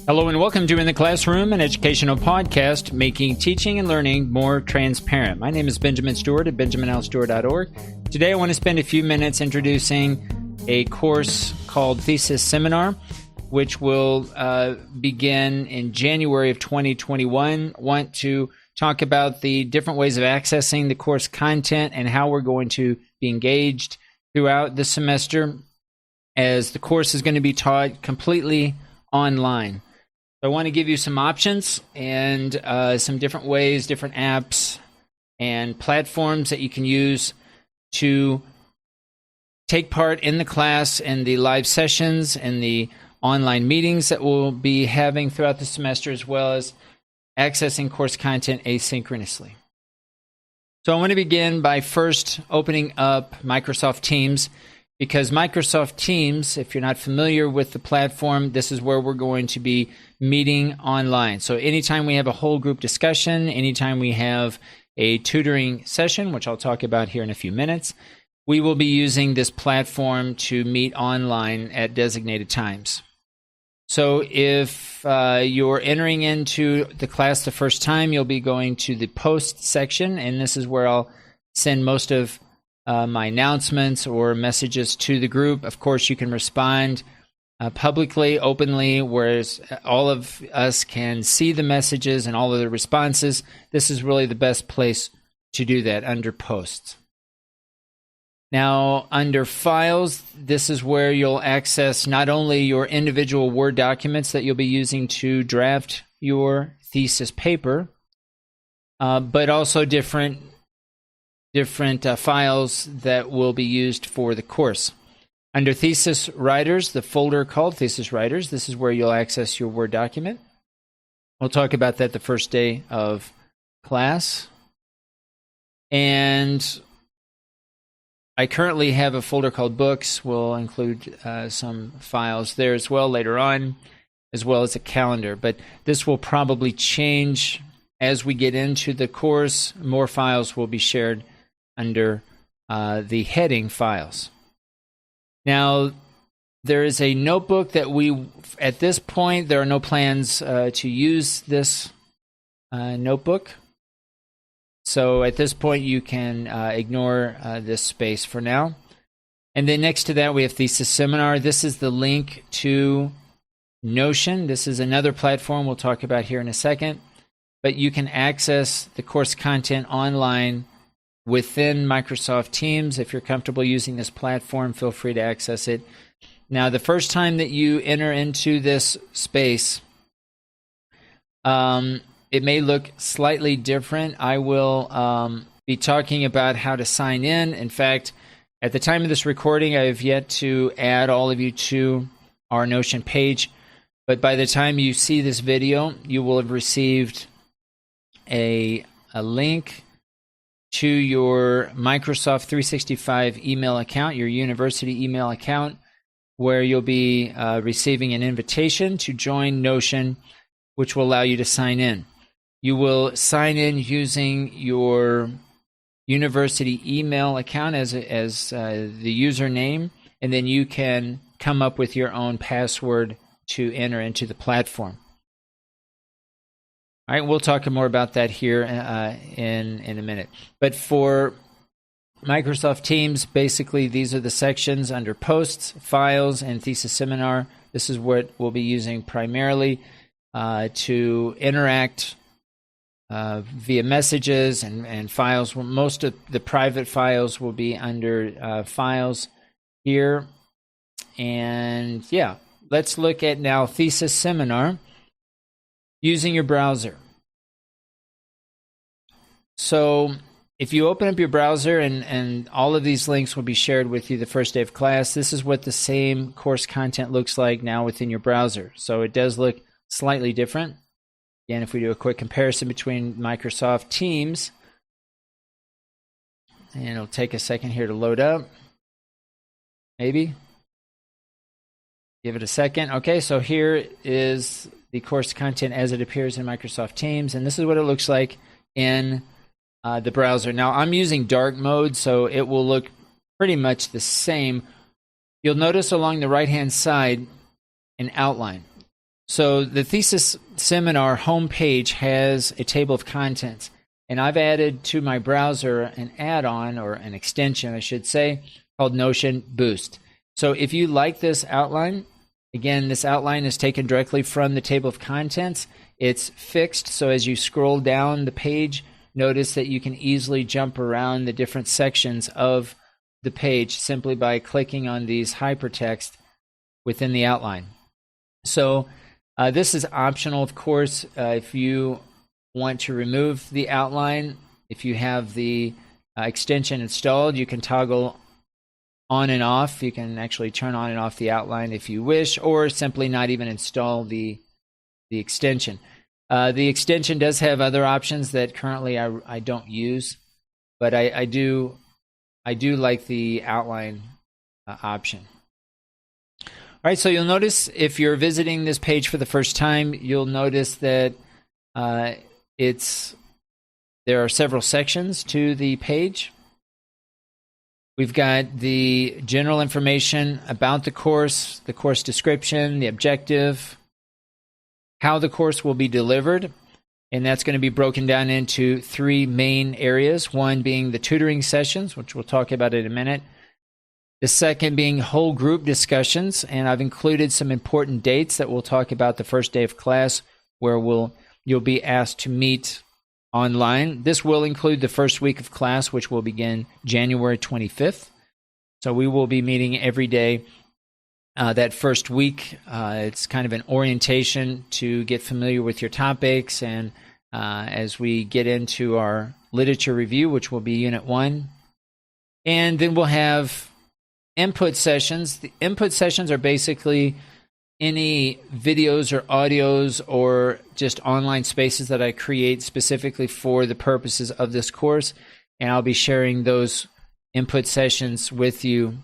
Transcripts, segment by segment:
Hello and welcome to In the Classroom, an educational podcast making teaching and learning more transparent. My name is Benjamin Stewart at benjaminlstewart.org. Today I want to spend a few minutes introducing a course called Thesis Seminar, which will begin in January of 2021. I want to talk about the different ways of accessing the course content and how we're going to be engaged throughout the semester, as the course is going to be taught completely online. I want to give you some options and some different ways, different apps and platforms that you can use to take part in the class and the live sessions and the online meetings that we'll be having throughout the semester, as well as accessing course content asynchronously. So I want to begin by first opening up Microsoft Teams, because Microsoft Teams, if you're not familiar with the platform, this is where we're going to be meeting online. So anytime we have a whole group discussion, anytime we have a tutoring session, which I'll talk about here in a few minutes, we will be using this platform to meet online at designated times. So if you're entering into the class the first time, you'll be going to the post section, and this is where I'll send most of my announcements or messages to the group. Of course, you can respond publicly, openly, whereas all of us can see the messages and all of the responses. This is really the best place to do that, under posts. Now, under files, this is where you'll access not only your individual Word documents that you'll be using to draft your thesis paper, but also different files that will be used for the course. Under Thesis Writers, the folder called Thesis Writers, this is where you'll access your Word document. We'll talk about that the first day of class. And I currently have a folder called Books. We'll include some files there as well later on, as well as a calendar. But this will probably change as we get into the course. More files will be shared under the heading Files. Now, there is a notebook that at this point, there are no plans to use this notebook. So at this point, you can ignore this space for now. And then next to that, we have Thesis Seminar. This is the link to Notion. This is another platform we'll talk about here in a second. But you can access the course content online within Microsoft Teams. If you're comfortable using this platform, feel free to access it. Now, the first time that you enter into this space, it may look slightly different. I will be talking about how to sign in. In fact, at the time of this recording, I have yet to add all of you to our Notion page. But by the time you see this video, you will have received a link to your Microsoft 365 email account, your university email account, where you'll be receiving an invitation to join Notion, which will allow you to sign in. You will sign in using your university email account as the username, and then you can come up with your own password to enter into the platform. All right, we'll talk more about that here in a minute. But for Microsoft Teams, basically these are the sections under Posts, Files, and Thesis Seminar. This is what we'll be using primarily to interact via messages and files. Most of the private files will be under Files here. And yeah, let's look at now Thesis Seminar using your browser. So if you open up your browser, and all of these links will be shared with you the first day of class, this is what the same course content looks like now within your browser. So it does look slightly different. Again, if we do a quick comparison between Microsoft Teams, and it'll take a second here to load up. Maybe. Give it a second. Okay, so here is the course content as it appears in Microsoft Teams, and this is what it looks like in the browser. Now, I'm using dark mode, so it will look pretty much the same. You'll notice along the right-hand side an outline. So the Thesis seminar homepage has a table of contents, and I've added to my browser an add-on, or an extension, I should say, called Notion Boost. So if you like this outline, again, this outline is taken directly from the table of contents. It's fixed, so as you scroll down the page, notice that you can easily jump around the different sections of the page simply by clicking on these hypertext within the outline. So this is optional, of course. If you want to remove the outline, if you have the extension installed, you can toggle on and off. You can actually turn on and off the outline if you wish, or simply not even install the extension. The extension does have other options that currently I don't use, but I do like the outline option. All right, so you'll notice if you're visiting this page for the first time, you'll notice that there are several sections to the page. We've got the general information about the course description, the objective, how the course will be delivered, and that's going to be broken down into 3 main areas, one being the tutoring sessions, which we'll talk about in a minute. The second being whole group discussions, and I've included some important dates that we'll talk about the first day of class where you'll be asked to meet online. This will include the first week of class, which will begin January 25th. So we will be meeting every day that first week. It's kind of an orientation to get familiar with your topics, and as we get into our literature review, which will be Unit 1. And then we'll have input sessions. The input sessions are basically any videos or audios or just online spaces that I create specifically for the purposes of this course, and I'll be sharing those input sessions with you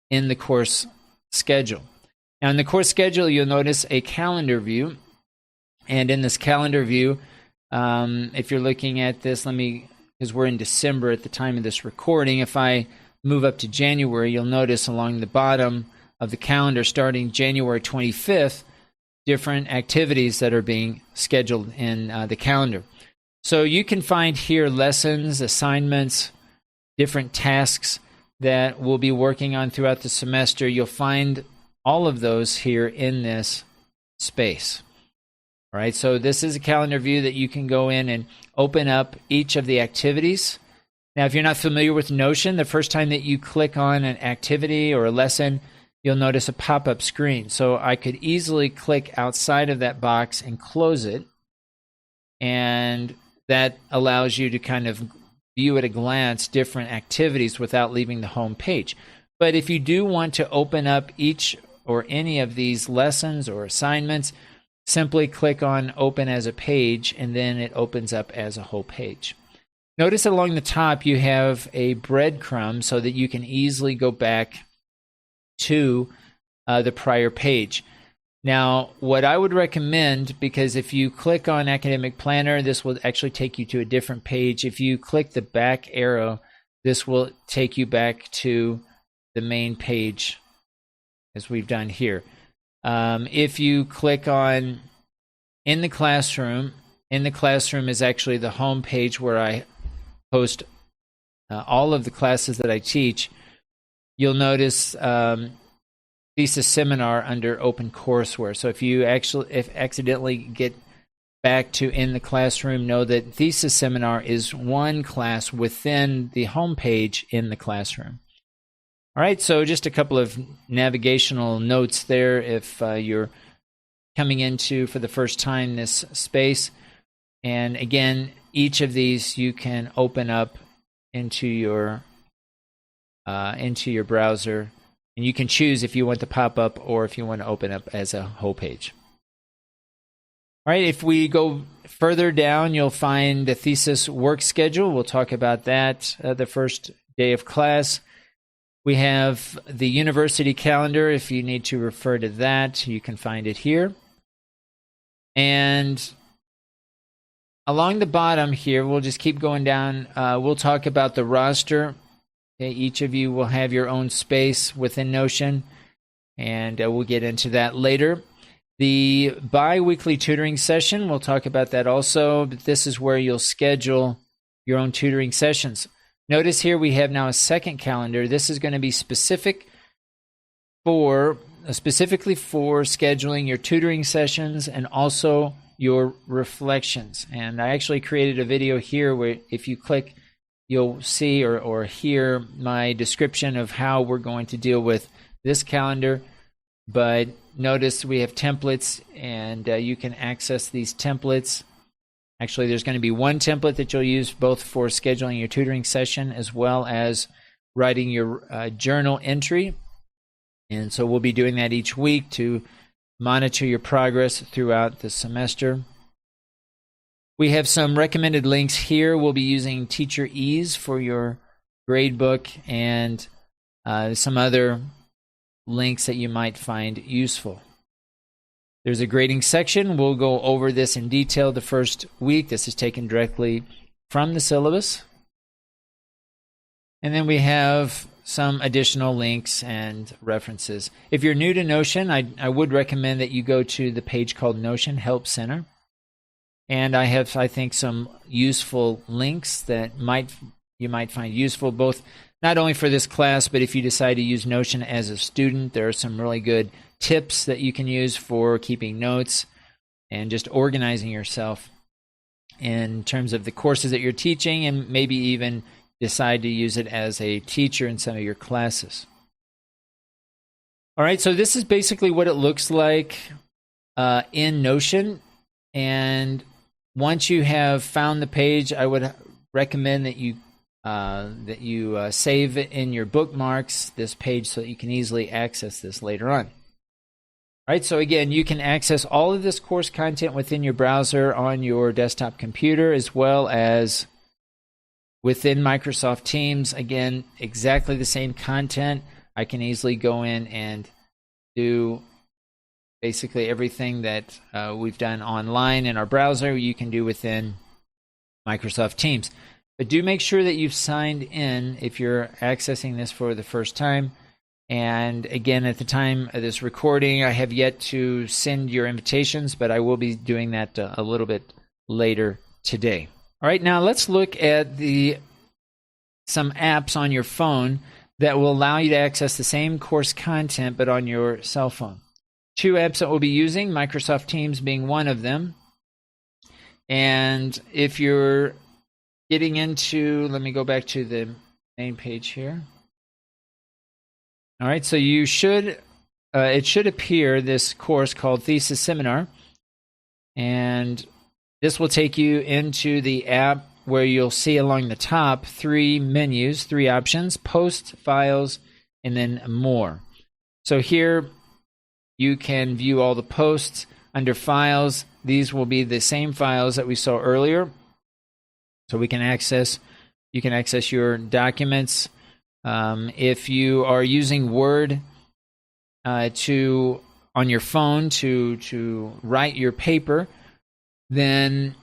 in the course schedule. Now, in the course schedule, you'll notice a calendar view, and in this calendar view, if you're looking at this, because we're in December at the time of this recording, if I move up to January, you'll notice along the bottom of the calendar, starting January 25th, different activities that are being scheduled in the calendar. So you can find here lessons, assignments, different tasks that we'll be working on throughout the semester. You'll find all of those here in this space. All right, so this is a calendar view that you can go in and open up each of the activities. Now, if you're not familiar with Notion, the first time that you click on an activity or a lesson, you'll notice a pop-up screen. So I could easily click outside of that box and close it, and that allows you to kind of view at a glance different activities without leaving the home page. But if you do want to open up each or any of these lessons or assignments, simply click on Open as a Page, and then it opens up as a whole page. Notice that along the top you have a breadcrumb so that you can easily go back to the prior page. Now, what I would recommend, because if you click on Academic Planner, this will actually take you to a different page. If you click the back arrow, this will take you back to the main page, as we've done here. If you click on In the Classroom is actually the home page where I post all of the classes that I teach. You'll notice Thesis Seminar under Open Courseware. So if you accidentally get back to In the Classroom, know that Thesis Seminar is one class within the home page in the classroom. All right, so just a couple of navigational notes there if you're coming into for the first time this space. And again, each of these you can open up into your browser, and you can choose if you want to pop up or if you want to open up as a whole page. All right, if we go further down, you'll find the thesis work schedule. We'll talk about that the first day of class. We have the university calendar. If you need to refer to that, you can find it here. And along the bottom here, we'll just keep going down. We'll talk about the roster. Okay, each of you will have your own space within Notion, and we'll get into that later. The bi-weekly tutoring session, we'll talk about that also, but this is where you'll schedule your own tutoring sessions. Notice here we have now a second calendar. This is going to be specifically for scheduling your tutoring sessions and also your reflections. And I actually created a video here where if you click, you'll see or hear my description of how we're going to deal with this calendar. But notice we have templates, and you can access these templates. Actually, there's going to be one template that you'll use both for scheduling your tutoring session as well as writing your journal entry. And so we'll be doing that each week to monitor your progress throughout the semester. We have some recommended links here. We'll be using Teacher Ease for your gradebook and some other links that you might find useful. There's a grading section. We'll go over this in detail the first week. This is taken directly from the syllabus. And then we have some additional links and references. If you're new to Notion, I would recommend that you go to the page called Notion Help Center. And I have, I think, some useful links that you might find useful, both not only for this class, but if you decide to use Notion as a student. There are some really good tips that you can use for keeping notes and just organizing yourself in terms of the courses that you're teaching, and maybe even decide to use it as a teacher in some of your classes. All right, so this is basically what it looks like in Notion. And once you have found the page, I would recommend that you save it in your bookmarks, this page, so that you can easily access this later on. All right, so again, you can access all of this course content within your browser on your desktop computer as well as within Microsoft Teams. Again, exactly the same content. I can easily go in and do basically everything that we've done online in our browser, you can do within Microsoft Teams. But do make sure that you've signed in if you're accessing this for the first time. And again, at the time of this recording, I have yet to send your invitations, but I will be doing that a little bit later today. All right, now let's look at some apps on your phone that will allow you to access the same course content, but on your cell phone. Two apps that we'll be using, Microsoft Teams being one of them. And if you're getting into, let me go back to the main page here. All right, so you should, it should appear this course called Thesis Seminar. And this will take you into the app where you'll see along the top three menus, three options: Post, Files, and then More. So here you can view all the posts. Under Files, these will be the same files that we saw earlier. So you can access your documents. If you are using Word on your phone to write your paper, then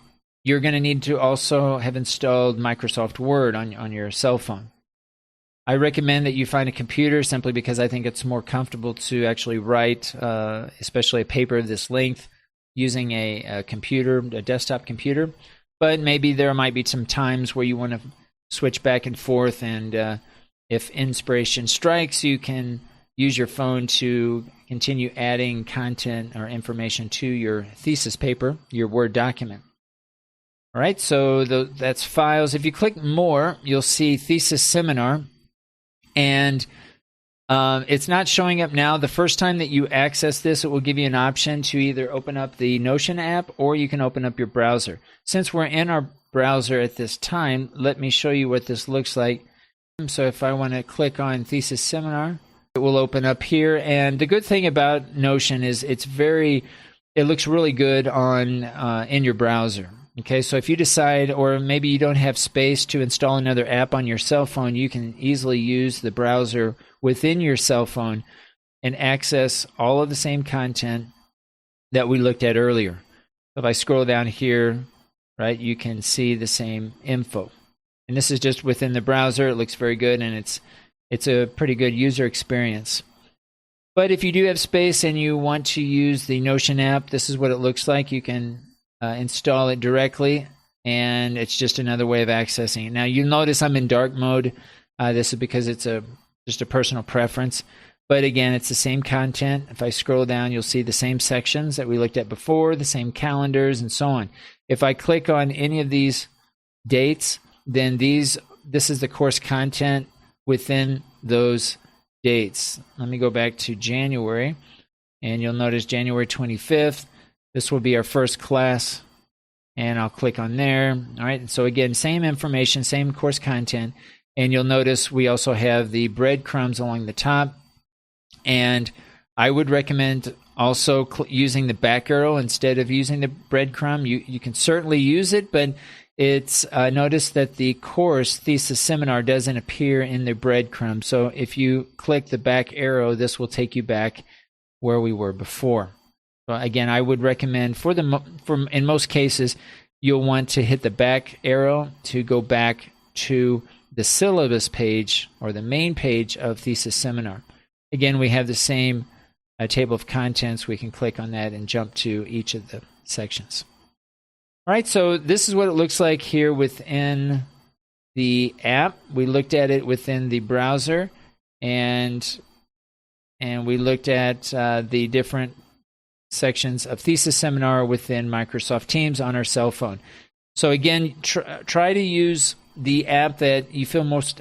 you're going to need to also have installed Microsoft Word on your cell phone. I recommend that you find a computer simply because I think it's more comfortable to actually write, especially a paper of this length, using a computer, a desktop computer. But maybe there might be some times where you want to switch back and forth, and if inspiration strikes, you can use your phone to continue adding content or information to your thesis paper, your Word document. All right, so that's Files. If you click More, you'll see Thesis Seminar, and it's not showing up now. The first time that you access this, it will give you an option to either open up the Notion app or you can open up your browser. Since we're in our browser at this time, let me show you what this looks like. So if I want to click on Thesis Seminar, it will open up here. And the good thing about Notion is it looks really good on in your browser. Okay, so if you decide, or maybe you don't have space to install another app on your cell phone, you can easily use the browser within your cell phone and access all of the same content that we looked at earlier. If I scroll down here, right, you can see the same info. And this is just within the browser. It looks very good, and it's a pretty good user experience. But if you do have space and you want to use the Notion app, this is what it looks like. You can install it directly, and it's just another way of accessing it. Now, you'll notice I'm in dark mode. This is because it's just a personal preference. But again, it's the same content. If I scroll down, you'll see the same sections that we looked at before, the same calendars, and so on. If I click on any of these dates, then this is the course content within those dates. Let me go back to January, and you'll notice January 25th. This will be our first class, and I'll click on there. All right, so again, same information, same course content, and you'll notice we also have the breadcrumbs along the top. And I would recommend also using the back arrow instead of using the breadcrumb. You can certainly use it, but it's notice that the course thesis seminar doesn't appear in the breadcrumb. So if you click the back arrow, this will take you back where we were before. So again, I would recommend in most cases, you'll want to hit the back arrow to go back to the syllabus page or the main page of thesis seminar. Again, we have the same table of contents. We can click on that and jump to each of the sections. All right, so this is what it looks like here within the app. We looked at it within the browser, and we looked at the different sections of Thesis Seminar within Microsoft Teams on our cell phone. So again, try to use the app that you feel most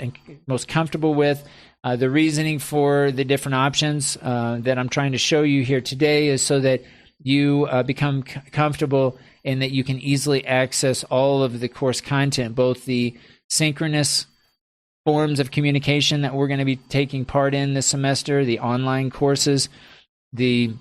comfortable with. The reasoning for the different options that I'm trying to show you here today is so that you become comfortable and that you can easily access all of the course content, both the synchronous forms of communication that we're going to be taking part in this semester, the online courses, the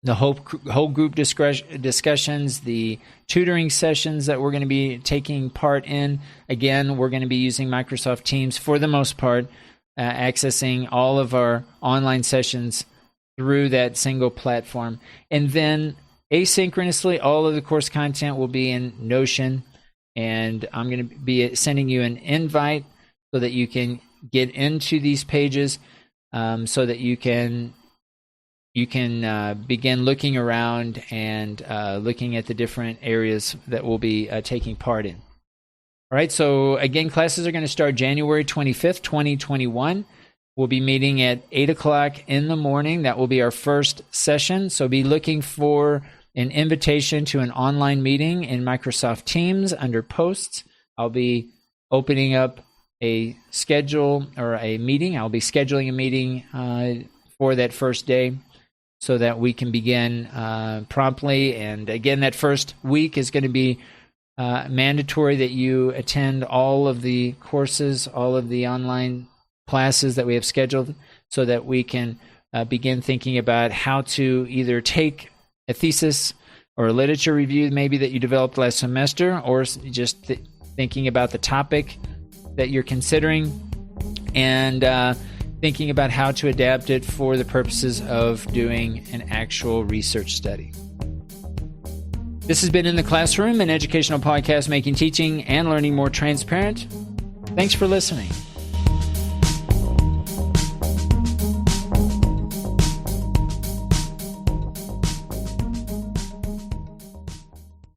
whole group discussions, the tutoring sessions that we're going to be taking part in. Again, we're going to be using Microsoft Teams for the most part, accessing all of our online sessions through that single platform. And then asynchronously, all of the course content will be in Notion, and I'm going to be sending you an invite so that you can get into these pages, so that you can begin looking around and looking at the different areas that we'll be taking part in. All right, so again, classes are going to start January 25th, 2021. We'll be meeting at 8 o'clock in the morning. That will be our first session. So be looking for an invitation to an online meeting in Microsoft Teams under Posts. I'll be opening up a schedule or a meeting. I'll be scheduling a meeting for that first day so that we can begin promptly. And again, that first week is going to be mandatory that you attend all of the courses, all of the online classes that we have scheduled, so that we can begin thinking about how to either take a thesis or a literature review maybe that you developed last semester, or just thinking about the topic that you're considering, and thinking about how to adapt it for the purposes of doing an actual research study. This has been In the Classroom, an educational podcast making teaching and learning more transparent. Thanks for listening.